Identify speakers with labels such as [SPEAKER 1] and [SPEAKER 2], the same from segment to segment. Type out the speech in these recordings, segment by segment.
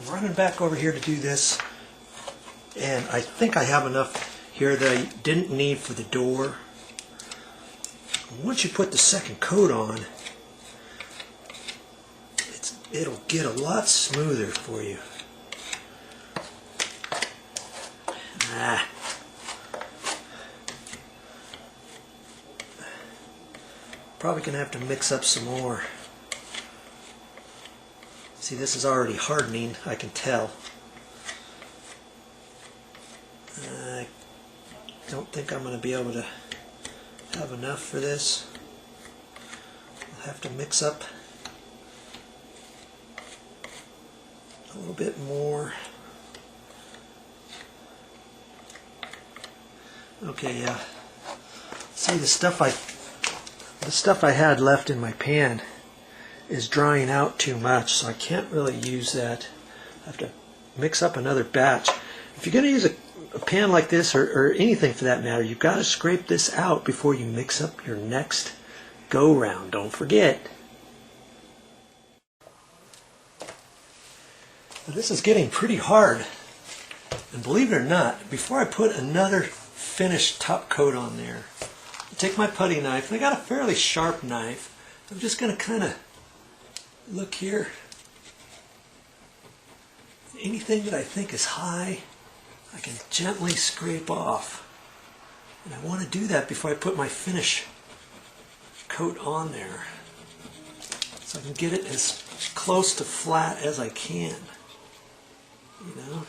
[SPEAKER 1] I'm running back over here to do this, and I think I have enough here that I didn't need for the door. Once you put the second coat on, it'll get a lot smoother for you. Probably gonna have to mix up some more. See, this is already hardening, I can tell. I don't think I'm gonna be able to have enough for this. I'll have to mix up a little bit more. Okay, yeah. See, the stuff I had left in my pan is drying out too much, so I can't really use that. I have to mix up another batch. If you're going to use a pan like this, or anything for that matter, you've got to scrape this out before you mix up your next go-round. Don't forget. This is getting pretty hard. And believe it or not, before I put another finished top coat on there, I take my putty knife, and I got a fairly sharp knife. I'm just going to kind of look here. Anything that I think is high, I can gently scrape off. And I want to do that before I put my finish coat on there, so I can get it as close to flat as I can. You know?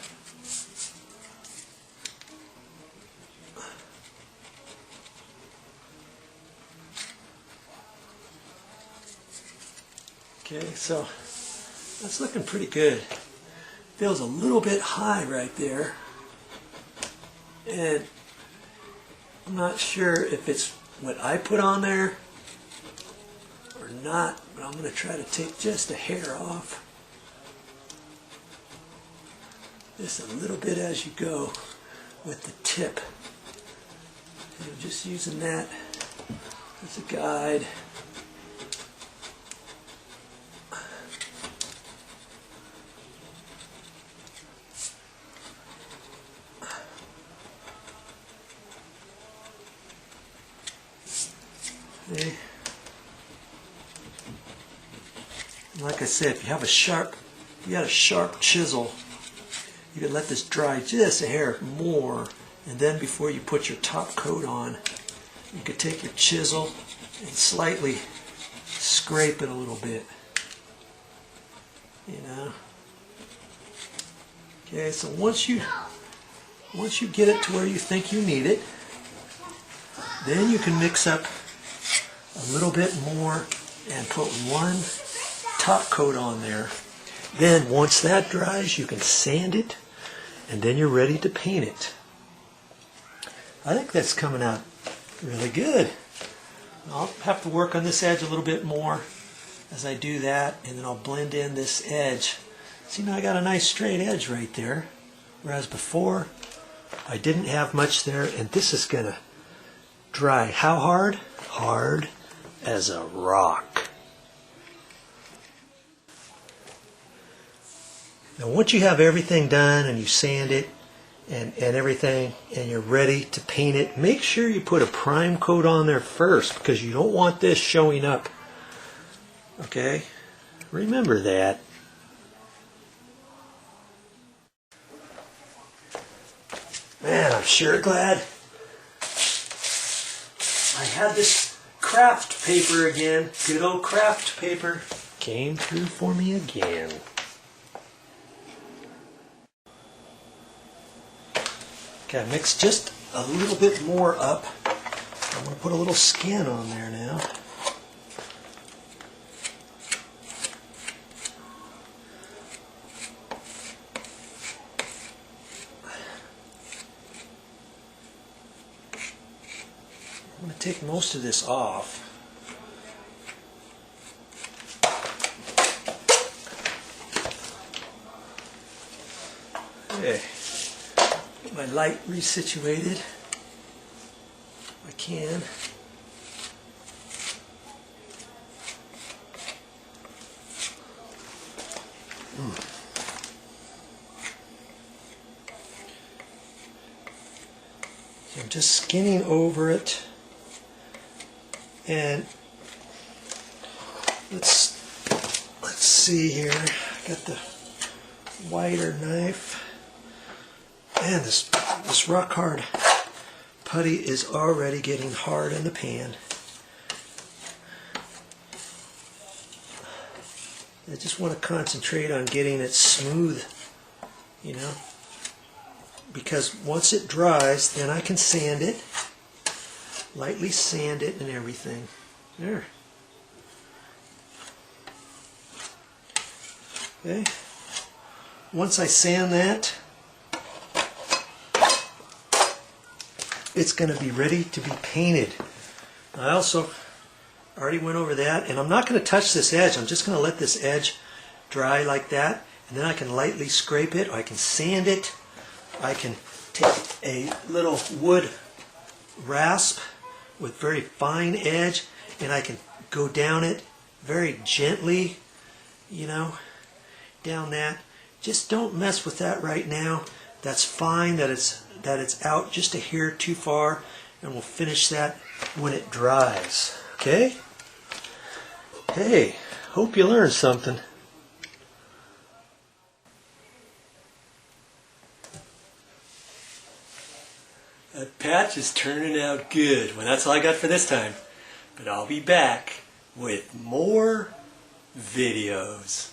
[SPEAKER 1] Okay, so that's looking pretty good. Feels a little bit high right there. And I'm not sure if it's what I put on there or not, but I'm going to try to take just a hair off. Just a little bit as you go with the tip. And I'm just using that as a guide. Okay. Like I said, if you have you got a sharp chisel, you can let this dry just a hair more, and then before you put your top coat on, you could take your chisel and slightly scrape it a little bit. You know. Okay, so once you get it to where you think you need it, then you can mix up a little bit more and put one top coat on there. Then once that dries, you can sand it, and then you're ready to paint it. I think that's coming out really good. I'll have to work on this edge a little bit more as I do that, and then I'll blend in this edge. See, now I got a nice straight edge right there, whereas before I didn't have much there, and this is going to dry. How hard? Hard as a rock. Now once you have everything done and you sand it and everything and you're ready to paint it, make sure you put a prime coat on there first, because you don't want this showing up. Okay? Remember that. Man, I'm sure glad I had this craft paper again. Good old craft paper came through for me again. Okay, I mixed just a little bit more up. I'm going to put a little skin on there now. I'm going to take most of this off. Okay. Get my light resituated if I can. I'm just skinning over it, and let's see here. I got the wider knife, and this rock hard putty is already getting hard in the pan. I just want to concentrate on getting it smooth, you know, because once it dries, then I can sand it, lightly sand it and everything. There. Okay. Once I sand that, it's going to be ready to be painted. I also already went over that, and I'm not going to touch this edge. I'm just going to let this edge dry like that, and then I can lightly scrape it, or I can sand it. I can take a little wood rasp with very fine edge, and I can go down it very gently, you know, down that. Just don't mess with that right now. That's fine that it's out just a hair too far, and we'll finish that when it dries. Okay? Hey, hope you learned something. That patch is turning out good. Well, that's all I got for this time. But I'll be back with more videos.